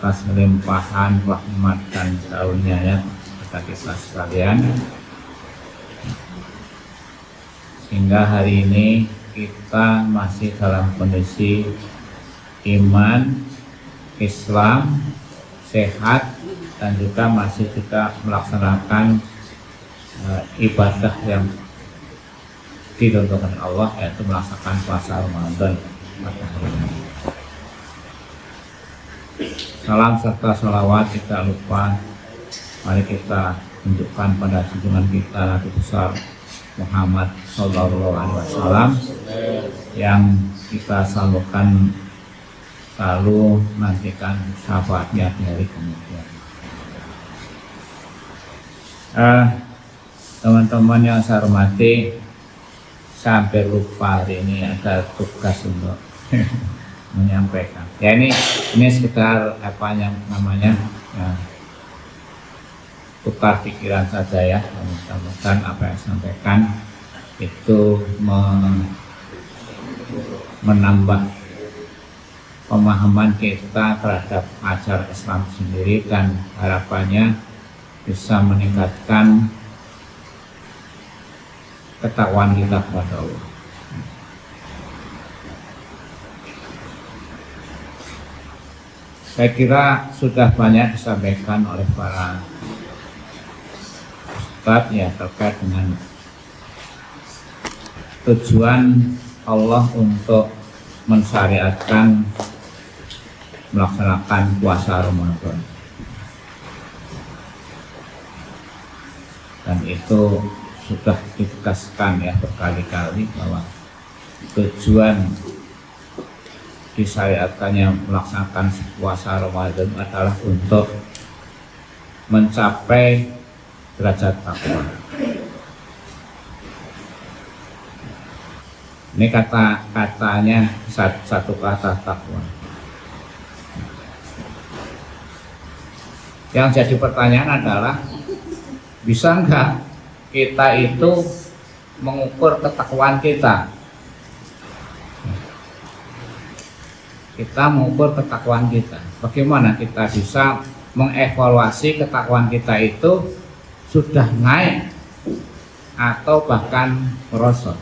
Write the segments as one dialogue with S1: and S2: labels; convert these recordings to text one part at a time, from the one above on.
S1: atas limpahan rahmat dan karunia-Nya kepada kita sekalian, sehingga hari ini kita masih dalam kondisi iman, Islam, sehat, dan juga masih juga melaksanakan ibadah yang dituntunkan Allah, yaitu melaksanakan puasa Ramadan. Salam serta sholawat tidak lupa mari kita tunjukkan pada junjungan kita Nabi besar Muhammad Sallallahu Alaihi Wasallam yang kita selalukan selalu nantikan syafaatnya di hari kemudian. Teman-teman yang saya hormati, sampai lupa hari ini ada tugas untuk menyampaikan. Ya ini sekitar apa yang namanya tukar pikiran saja ya. Mudah-mudahan apa yang saya sampaikan itu menambah pemahaman kita terhadap ajaran Islam sendiri, dan harapannya bisa meningkatkan ketakwaan kita kepada Allah. Saya kira sudah banyak disampaikan oleh para ustadz ya terkait dengan tujuan Allah untuk mensyariatkan melaksanakan puasa Ramadan. Dan itu sudah ditegaskan ya berkali-kali bahwa tujuan disyariatkannya melaksanakan puasa Ramadan adalah untuk mencapai derajat takwa. Ini katanya satu kata takwa. Yang jadi pertanyaan adalah, bisa enggak kita itu mengukur ketakwaan kita? Kita mengukur ketakwaan kita. Bagaimana kita bisa mengevaluasi ketakwaan kita itu sudah naik atau bahkan merosot?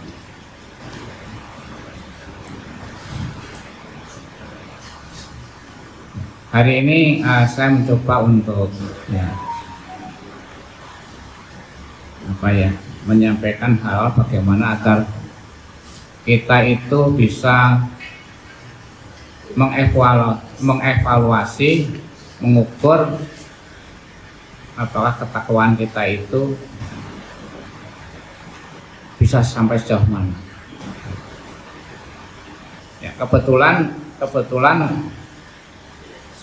S1: Hari ini saya mencoba untuk menyampaikan hal bagaimana agar kita itu bisa mengevaluasi, mengukur apakah ketakwaan kita itu bisa sampai sejauh mana. Ya, kebetulan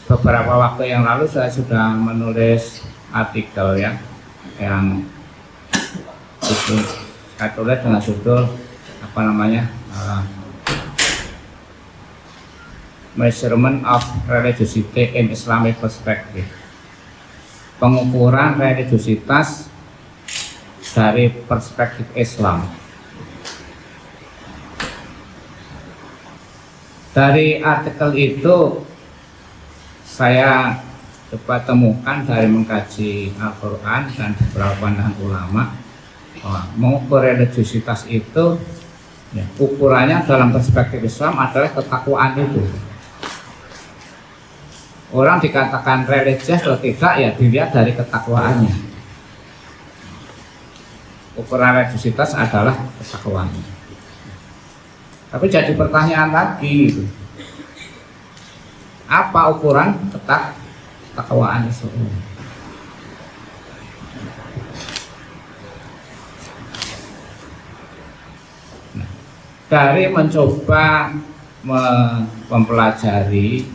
S1: beberapa waktu yang lalu saya sudah menulis artikel ya, yang itu saya tulis dengan judul Measurement of Religiosity in Islamic Perspective, pengukuran religiositas dari perspektif Islam. Dari artikel itu saya coba temukan dari mengkaji Al-Quran dan beberapa pandangan ulama bahwa mengukur religiositas itu ya, ukurannya dalam perspektif Islam adalah ketakwaan itu. Orang dikatakan religius atau tidak ya dilihat dari ketakwaannya. Ukuran religiositas adalah ketakwaannya. Tapi jadi pertanyaan lagi, apa ukuran ketakwaan itu? Dari mencoba mempelajari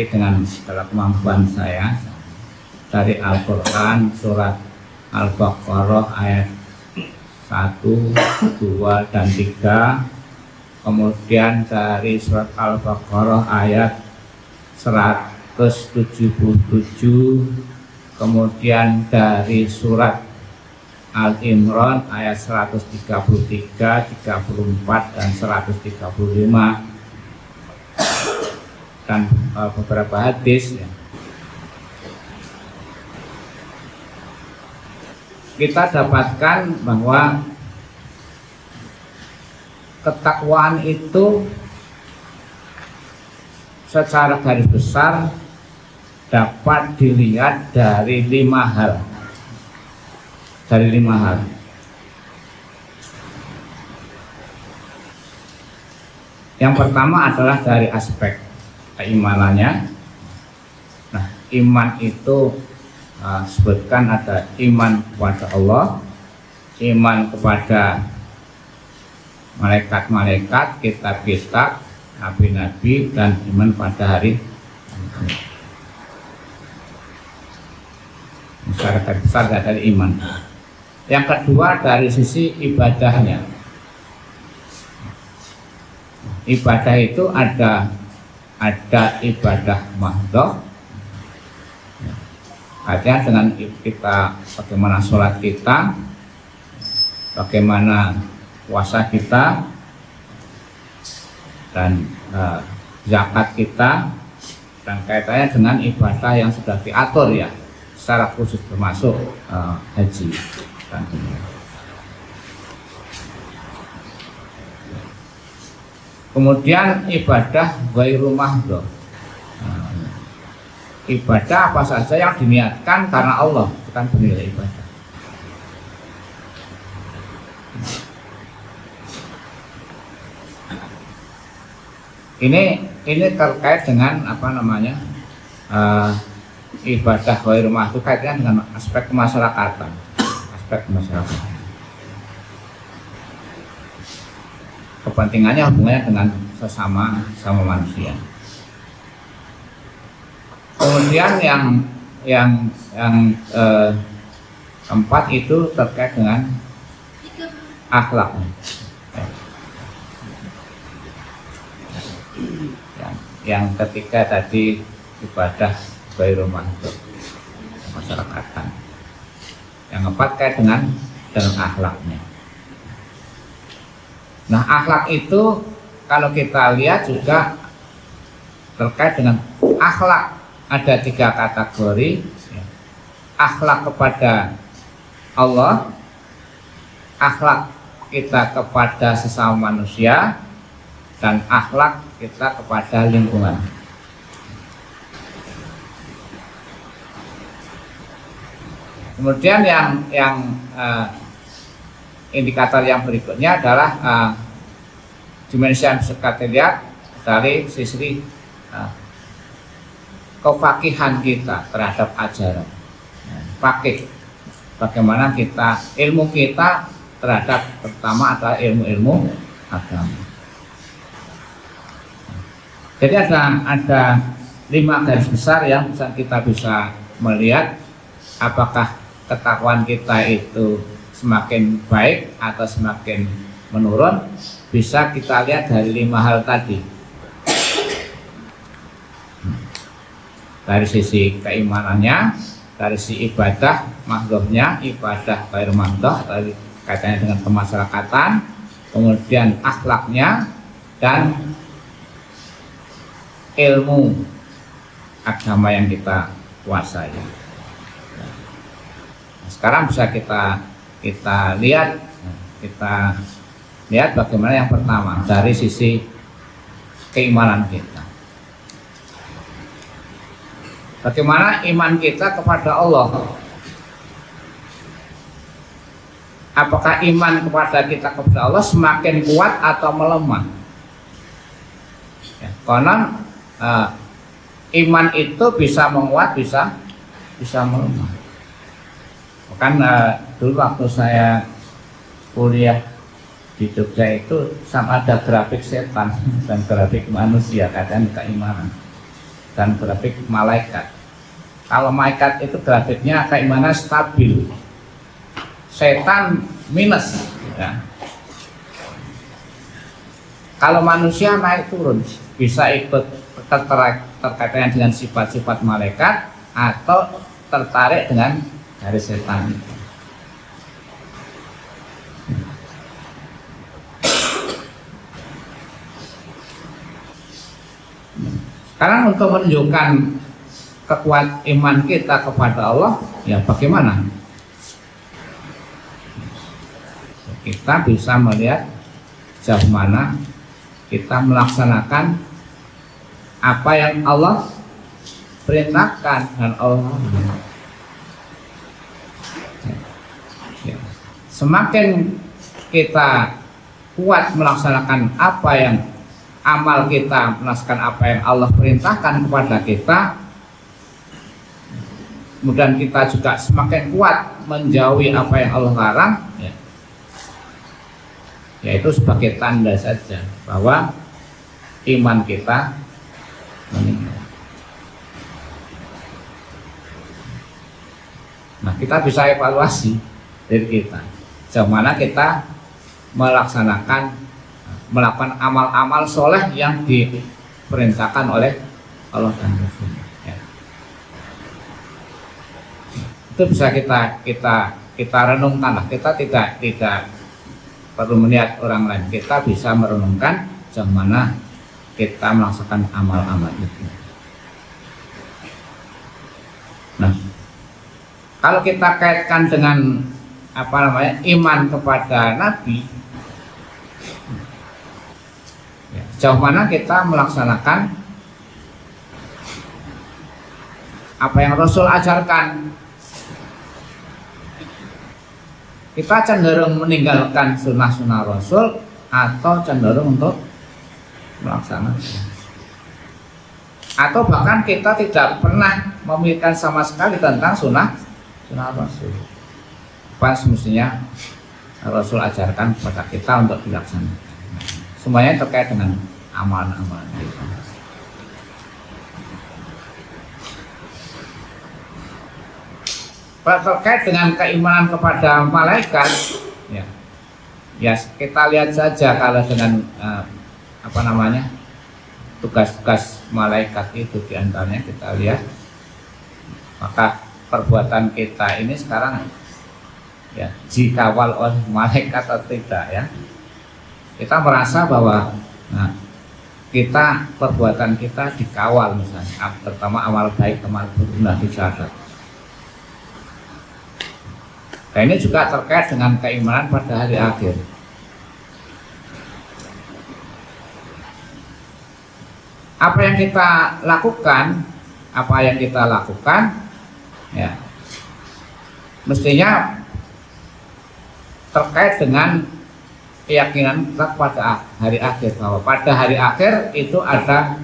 S1: dengan segala kemampuan saya dari Al-Quran surat Al-Baqarah ayat 1, 2, dan 3, kemudian dari surat Al-Baqarah ayat 177, kemudian dari surat Al-Imran ayat 133, 34, dan 135. dan beberapa hadis ya, kita dapatkan bahwa ketakwaan itu secara garis besar dapat dilihat dari 5 hal. Dari 5 hal. Yang pertama adalah dari aspek keimanannya. Nah, iman itu sebutkan ada iman kepada Allah, iman kepada malaikat-malaikat, kitab-kitab, nabi-nabi, dan iman pada hari masyarakat besar dari iman. Yang kedua dari sisi ibadahnya. Ibadah itu ada ibadah mahdhah, artinya dengan kita bagaimana sholat kita, bagaimana puasa kita, dan zakat kita, dan kaitannya dengan ibadah yang sudah diatur ya secara khusus, termasuk haji. Kemudian ibadah ghairu mahdhah. Ibadah apa saja yang diniatkan karena Allah, bukan bernilai ibadah. Ini terkait dengan apa namanya ibadah ghairu mahdhah, kaitannya dengan aspek kemasyarakatan, aspek kemasyarakatan. Kepentingannya hubungannya dengan sama manusia. Kemudian yang keempat itu terkait dengan akhlak. Yang ketiga tadi ibadah ghairu mahdhah, masyarakatan. Yang keempat kait dengan akhlaknya. Nah, akhlak itu kalau kita lihat juga terkait dengan akhlak, ada 3 kategori. Akhlak kepada Allah, akhlak kita kepada sesama manusia, dan akhlak kita kepada lingkungan. Kemudian yang indikator yang berikutnya adalah dimensi yang bisa kita lihat dari sisi kefakihan kita terhadap ajaran. Fakih, bagaimana kita, ilmu kita terhadap, pertama adalah ilmu agama. Jadi ada 5 garis besar yang kita bisa melihat apakah ketakwaan kita itu semakin baik atau semakin menurun, bisa kita lihat dari 5 hal tadi. Dari sisi keimanannya, dari sisi ibadah mahdhahnya, ibadah ghairu mahdhah, dari kaitannya dengan kemasyarakatan, kemudian akhlaknya, dan ilmu agama yang kita kuasai. Sekarang bisa kita lihat bagaimana yang pertama dari sisi keimanan kita. Bagaimana iman kita kepada Allah? Apakah iman kita kepada Allah semakin kuat atau melemah? Ya, konon iman itu bisa menguat, bisa melemah. Kan dulu waktu saya kuliah di Jogja itu sama ada grafik setan dan grafik manusia, kadang keimanan, dan grafik malaikat. Kalau malaikat itu grafiknya keimanan stabil, setan minus ya. Kalau manusia naik turun, bisa ikut terkaitannya dengan sifat-sifat malaikat atau tertarik dengan dari setan. Karena untuk menunjukkan kekuatan iman kita kepada Allah, ya bagaimana? Kita bisa melihat sejauh mana kita melaksanakan apa yang Allah perintahkan dan Allah. Ya. Semakin kita kuat melaksanakan apa yang amal kita, melaksanakan apa yang Allah perintahkan kepada kita, kemudian kita juga semakin kuat menjauhi apa yang Allah larang, ya, yaitu sebagai tanda saja bahwa iman kita meningkat. Nah, kita bisa evaluasi diri kita, sejauh mana kita melakukan amal-amal soleh yang diperintahkan oleh Allah dan Rasul. Ya. Itu bisa kita renungkan lah. Kita tidak perlu melihat orang lain. Kita bisa merenungkan sejauh mana kita melaksanakan amal-amal itu. Nah, kalau kita kaitkan dengan iman kepada Nabi, sejauh mana kita melaksanakan apa yang Rasul ajarkan. Kita cenderung meninggalkan sunnah-sunnah Rasul atau cenderung untuk melaksanakan, atau bahkan kita tidak pernah memikirkan sama sekali tentang sunnah Rasul. Apa semestinya Rasul ajarkan kepada kita untuk dilaksanakan. Semuanya terkait dengan amalan-amalan kita. Terkait dengan keimanan kepada malaikat, ya kita lihat saja kalau dengan tugas-tugas malaikat itu diantaranya kita lihat, maka perbuatan kita ini sekarang ya dikawal oleh malaikat atau tidak, ya. Kita merasa bahwa perbuatan kita dikawal, misalnya terutama amal baik, amal buruk dicatat. Nah, ini juga terkait dengan keimanan pada hari akhir. Apa yang kita lakukan, ya mestinya terkait dengan keyakinan kita pada hari akhir, bahwa pada hari akhir itu ada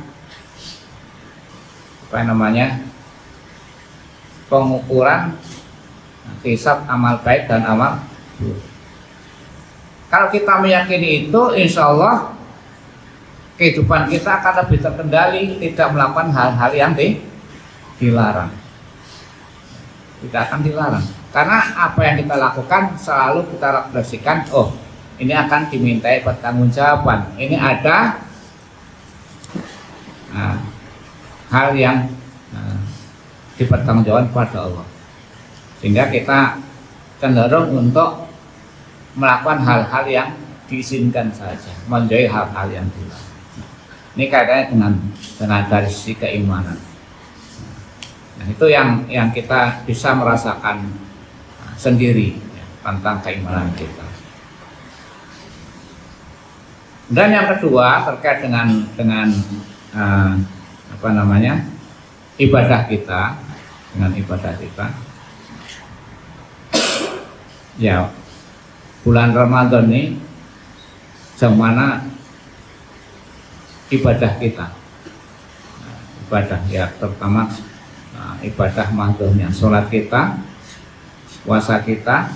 S1: pengukuran hisab amal baik dan amal buruk. Kalau kita meyakini itu, insya Allah kehidupan kita akan lebih terkendali, tidak melakukan hal-hal yang dilarang. Tidak akan dilarang, karena apa yang kita lakukan selalu kita refleksikan, oh ini akan dimintai pertanggungjawaban. Ini ada hal yang dipertanggungjawabkan kepada Allah, sehingga kita cenderung untuk melakukan hal-hal yang diizinkan saja, menjauhi hal-hal yang dilarang. Ini kaitannya dengan dari sisi keimanan. Nah, itu yang kita bisa merasakan sendiri, ya, tentang keimanan kita. Dan yang kedua terkait dengan ibadah kita, ya bulan Ramadan ini sejauh mana ibadah kita, ibadah ya terutama ibadah mahdohnya, sholat kita, puasa kita,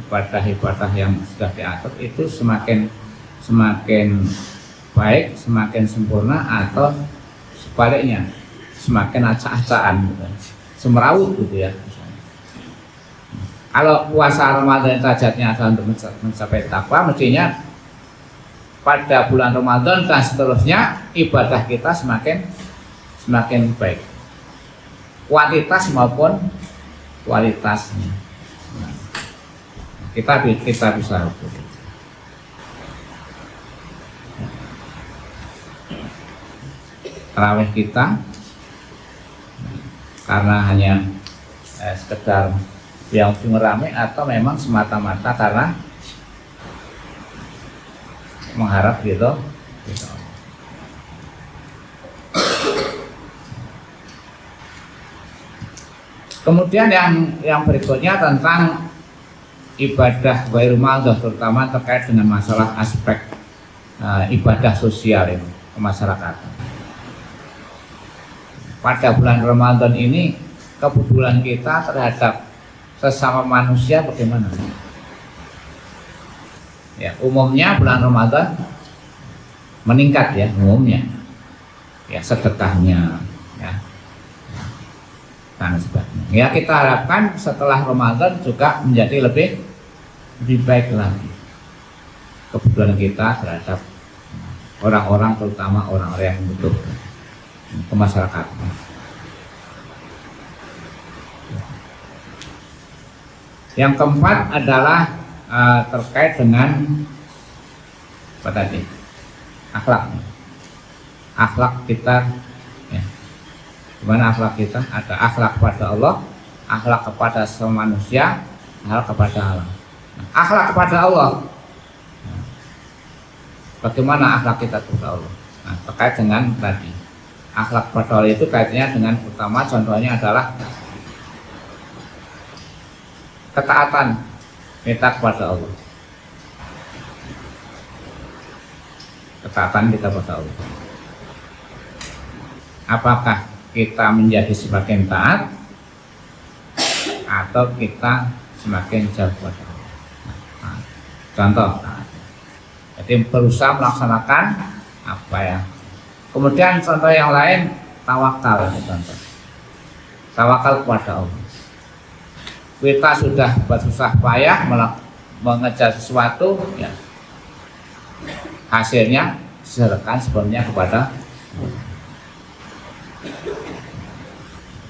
S1: ibadah-ibadah yang sudah diatur itu semakin baik, semakin sempurna, atau sebaliknya semakin acak-acakan, gitu, semrawut gitu ya. Kalau puasa Ramadan tajatnya adalah untuk mencapai takwa, mestinya pada bulan Ramadan dan seterusnya ibadah kita semakin baik, kuantitas maupun kualitasnya. Kita bisa ukur. tarawih kita karena hanya sekedar yang rame atau memang semata-mata karena mengharap gitu. Kemudian yang berikutnya tentang ibadah ghairu ma'dhah, terutama terkait dengan masalah aspek ibadah sosial ini kemasyarakatan. Pada bulan Ramadan ini kepedulian kita terhadap sesama manusia bagaimana? Ya, umumnya bulan Ramadan meningkat ya umumnya. Ya, sedekahnya ya. Dan sebagainya. Ya, kita harapkan setelah Ramadan juga menjadi lebih baik lagi kepedulian kita terhadap orang-orang, terutama orang-orang yang membutuhkan ke masyarakat. Yang keempat adalah terkait dengan apa tadi? Akhlak kita. Ya. Gimana akhlak kita? Ada akhlak kepada Allah, akhlak kepada semua manusia, akhlak kepada Allah. Akhlak kepada Allah. Bagaimana akhlak kita kepada Allah? Nah, terkait dengan tadi akhlak kepada Allah itu kaitannya dengan utama, contohnya adalah ketaatan kita kepada Allah. Ketaatan kita kepada Allah. Apakah kita menjadi semakin taat atau kita semakin jauh pada Allah? Nah, contoh, jadi berusaha melaksanakan apa ya. Kemudian contoh yang lain tawakal, contoh tawakal kepada Allah. Kita sudah bersusah payah mengejar sesuatu, ya, hasilnya diserahkan sepenuhnya kepada Allah.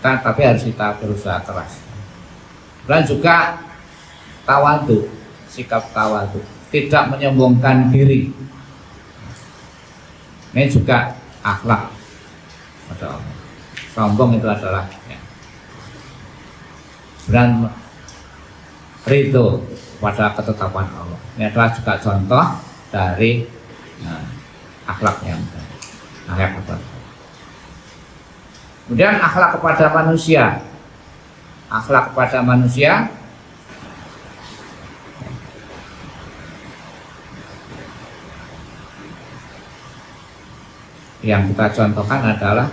S1: Tapi harus kita berusaha keras. Dan juga tawadhu, sikap tawadhu, tidak menyombongkan diri. Ini juga akhlak pada Allah. Sombong itu adalah ya, dan ridho pada ketetapan Allah. Ini adalah juga contoh dari akhlak yang akhlak. Kemudian akhlak kepada manusia. Akhlak kepada manusia yang kita contohkan adalah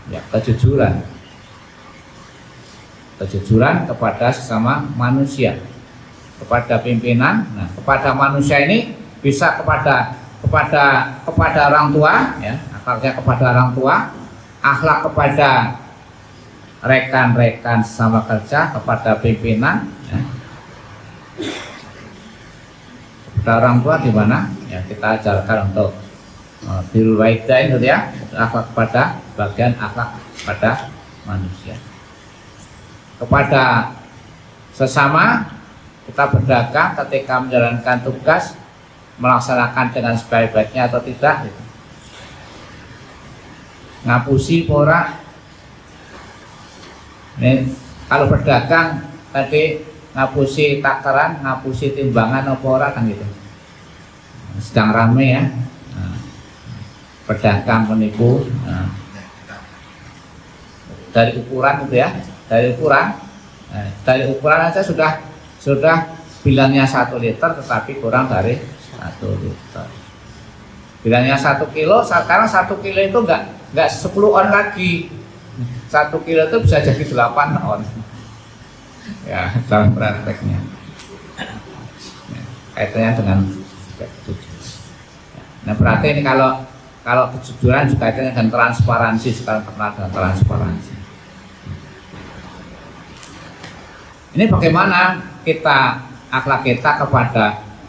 S1: ya, kejujuran kepada sesama manusia, kepada pimpinan. Nah, kepada manusia ini bisa kepada orang tua, ya, akhlaknya kepada orang tua, akhlak kepada rekan-rekan sesama kerja, kepada pimpinan, ya. Kepada orang tua di mana? Ya, kita ajarkan untuk birrul walidain, gitu ya, akhlak kepada bagian akhlak kepada manusia. Kepada sesama kita berdagang, ketika menjalankan tugas melaksanakan dengan sebaik-baiknya atau tidak, gitu. Ngapusi pora. Nih, kalau berdagang tadi ngapusi takaran, ngapusi timbangan apa ora kan gitu. Sedang rame ya. Nah, berdagang menipu. Nah, dari ukuran gitu ya, dari ukuran aja sudah bilangnya 1 liter tetapi kurang dari 1 liter. Bilangnya 1 kilo, sekarang 1 kilo itu enggak 10 on lagi. 1 kilo itu bisa jadi 8 on. Ya, dalam prakteknya. Ya, kaitannya dengan kejujuran. Nah, berarti ini kalau kejujuran juga kaitannya dengan transparansi, sekarang terkenal dengan transparansi. Ini bagaimana kita akhlak kita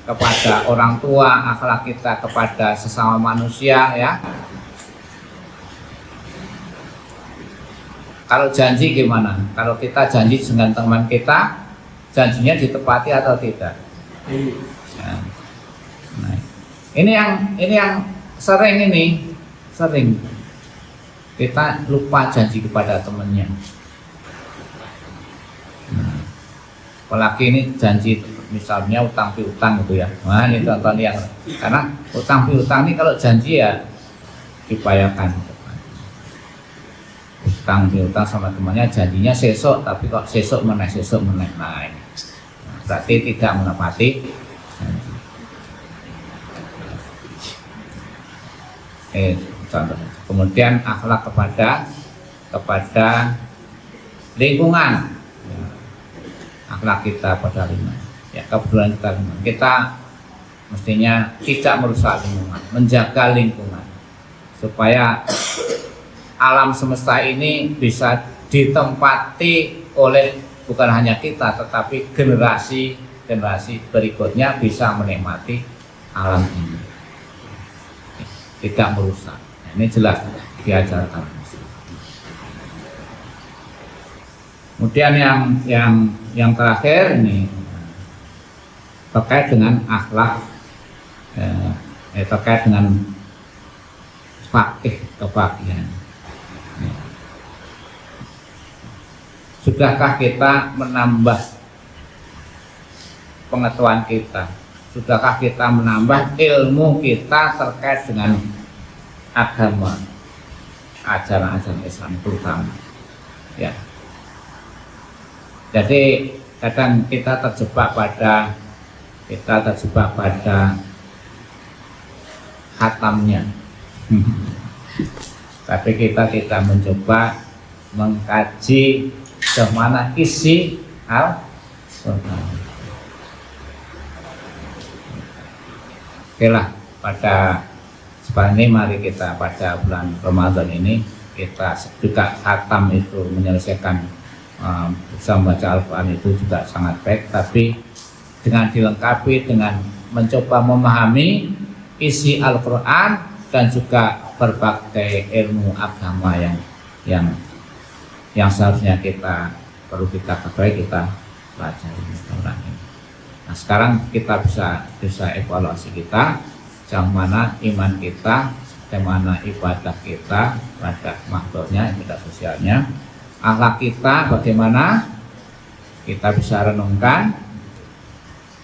S1: kepada orang tua, akhlak kita kepada sesama manusia, ya. Kalau janji gimana? Kalau kita janji dengan teman kita, janjinya ditepati atau tidak? Ya. Nah, ini yang sering kita lupa janji kepada temannya. Nah, apalagi ini janji misalnya utang piutang gitu ya. Nah, ini contoh yang karena utang piutang ini kalau janji ya dibayarkan. Utang piutang sama temannya janjinya sesok, tapi kok sesok meneh. Nah, ini berarti tidak menepati janji. Contoh. Kemudian akhlak kepada lingkungan, ya. Akhlak kita pada lingkungan, ya, kebetulan kita mestinya tidak merusak lingkungan, menjaga lingkungan supaya alam semesta ini bisa ditempati oleh bukan hanya kita, tetapi generasi berikutnya bisa menikmati alam ini, tidak merusak. Ini jelas diajarkan. Kemudian yang terakhir ini terkait dengan akhlak, terkait dengan kefakihan. Sudahkah kita menambah pengetahuan kita? Sudahkah kita menambah ilmu kita terkait dengan agama, ajaran-ajaran Islam terutama, ya. Jadi kadang kita terjebak pada khatamnya, tapi kita mencoba mengkaji bagaimana isi Al-Quran. Oke lah, pada sekarang ini mari kita pada bulan Ramadan ini kita juga khatam itu menyelesaikan bisa membaca Al-Quran itu juga sangat baik, tapi dengan dilengkapi dengan mencoba memahami isi Al-Quran dan juga berbagai ilmu agama yang seharusnya kita ketahui, kita pelajari. Nah, sekarang kita bisa evaluasi kita, yang mana iman kita, bagaimana ibadah kita, ibadah makhluknya, ibadah sosialnya, akhlak kita, bagaimana kita bisa renungkan,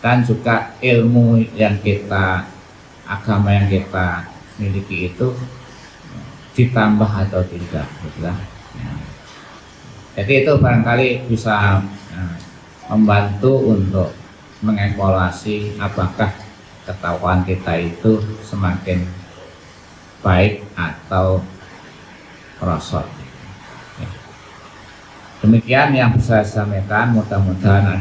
S1: dan juga ilmu yang agama yang kita miliki itu ditambah atau tidak, gitu ya. Jadi itu barangkali bisa membantu untuk mengevaluasi apakah ketahuan kita itu semakin baik atau merosot. Demikian yang bisa saya sampaikan, mudah-mudahan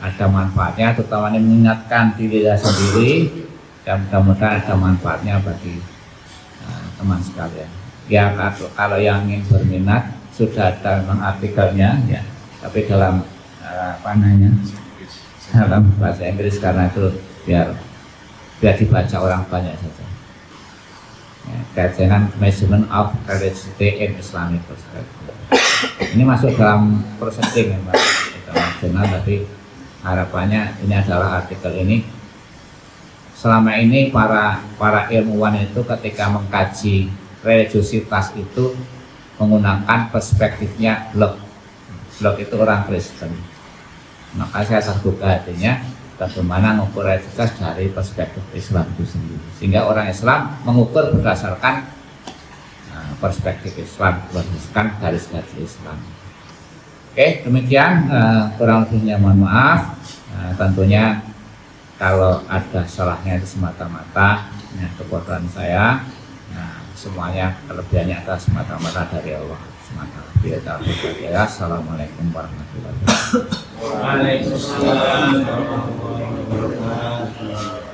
S1: ada manfaatnya, terutama mengingatkan diri saya sendiri, dan mudah-mudahan ada manfaatnya bagi teman sekalian. Ya, kalau yang ingin berminat sudah ada memang artikelnya, ya, tapi dalam dalam bahasa Inggris, karena itu biar dibaca orang banyak saja. Ya, kajian measurement of religiosity in Islamic perspective. Ini masuk dalam proceeding ya, Pak, dalam jurnal, tapi harapannya ini adalah artikel ini. Selama ini para ilmuwan itu ketika mengkaji religiositas itu menggunakan perspektifnya Locke. Locke itu orang Kristen. Maka saya terbuka hatinya bagaimana mengukur religiositas dari perspektif Islam itu sendiri, sehingga orang Islam mengukur berdasarkan perspektif Islam, berdasarkan garis-garis Islam. Oke, demikian kurang lebihnya mohon maaf. Tentunya kalau ada salahnya itu semata-mata kebodohan saya. Semuanya kelebihannya adalah semata-mata dari Allah semata. Assalamualaikum warahmatullahi wabarakatuh.
S2: Waalaikumsalam warahmatullahi wabarakatuh.